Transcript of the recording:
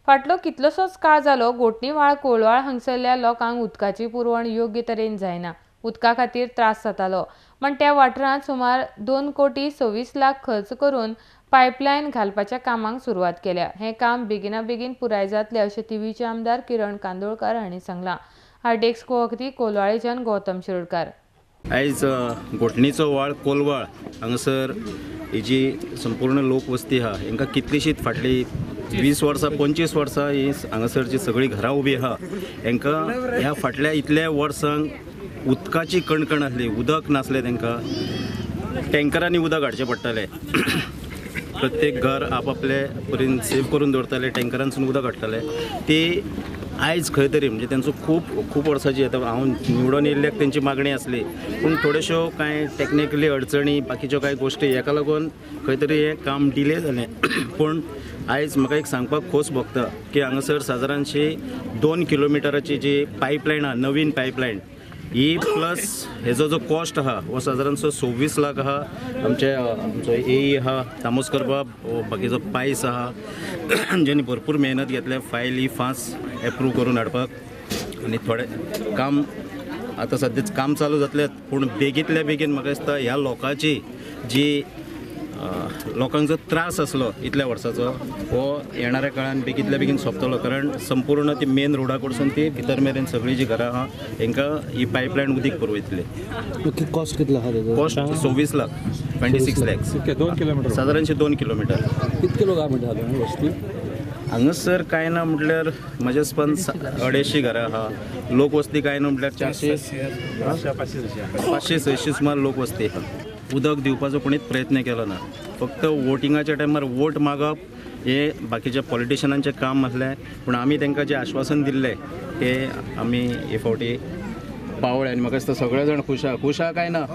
फाटलो कितलोसोच काळ जालो गोटणीवाळ कोलवाळ हांगसरल्या लोकांक उदकाची पुरवण योग्य तरेन जायना. उदका खातीर त्रास जातालो. पण त्या वाठारांत सुमार 2 कोटी 26 लाख खर्च करून पायपलायन घालपाच्या कामाक सुरवात केल्या. हें काम बेगिना बेगीन पुराय जातलें अशें तिवीचे आमदार किरण कांदोळकार हांणी सांगलां. हार्डेक्स कोवखती कोलवाळेच्यान गौतम शिरोडकार. आयज घोटणीचो व्हाळ कोलवाळ हांगासर ही जी संपूर्ण लोकवस्ती आहा हांकां कितलीशीच फाटली 20 वर्सां 25 वर्सां ही हांगासरची सगळीं घरां उबी आहा. हांकां ह्या फाटल्या इतल्या वर्सांक उदकाची कणकण आसली, उदक नासलें, तांकां टँकरांनी उदक हाडचें पडटालें. प्रत्येक घर आपापले परीन सेव करून दवरताले, टँकरांसून उदक हाडटाले. ती आयज खंय तरी म्हणजे तांचो खूब वर्सांची आतां हांव निवडून येयल्ल्याक तेंची मागणी आसली, पूण थोड्योश्यो कांय टॅक्निकली अडचणी बाकीच्यो कांय गोश्टी हेका लागून खंय तरी हें काम डिले जालें. पूण आयज म्हाका एक सांगपाक खोस भोगता की हांगासर सादारणशी 2 किलोमिटराची जी पायपलायन आहा, नवीन पायपलायन, ही प्लस हेजो जो कॉस्ट आहा हो सादारणसो 26 लाख आहा. आमचो एई आहा तामोस्कर बाब, बाकीचो पायस आहा, जेणी भरपूर मेहनत घेतल्या फायली फास्ट एप्रूव करून हाडपाक. आनी थोडें काम आतां सद्याच काम चालू जातलें, पूण बेगींतल्या बेगीन म्हाका दिसता ह्या लोकांची जी लोकांक जो त्रास आसलो इतल्या वर्साचो हो येणाऱ्या काळान बेगींतल्या बेगीन सोंपतलो. कारण संपूर्ण ती मेन रोडा कडसून ती भितर मेरेन सगळीं जी घरां आहा हांकां ही पायपलायन उदीक पुरयतली. कॉस्ट कितलो आहा तेजो? कॉस्ट 26 लाख 26 लॅक्स 2 किलोमीटर सादारणशे 2 किलोमीटर. कितके लोक आहा म्हणटा वस्ती? हांगासर कांय ना म्हटल्यार म्हज्या हिसपान 250 घरां आहा. लोकवस्ती कांय ना म्हटल्यार 500-600 सुमार लोकवस्ती आहा. उदक दिवपाचो कोणीच प्रयत्न केलो ना. फक्त वोटिंगाच्या टायमार वोट मागप हे बाकीच्या पॉलिटिशनांचें काम आसलें, पूण आमी तांकां जें आश्वासन दिल्लें तें आमी हे फावटी पावळे. आनी म्हाका दिसता सगळे जाण खुश आहा काय ना?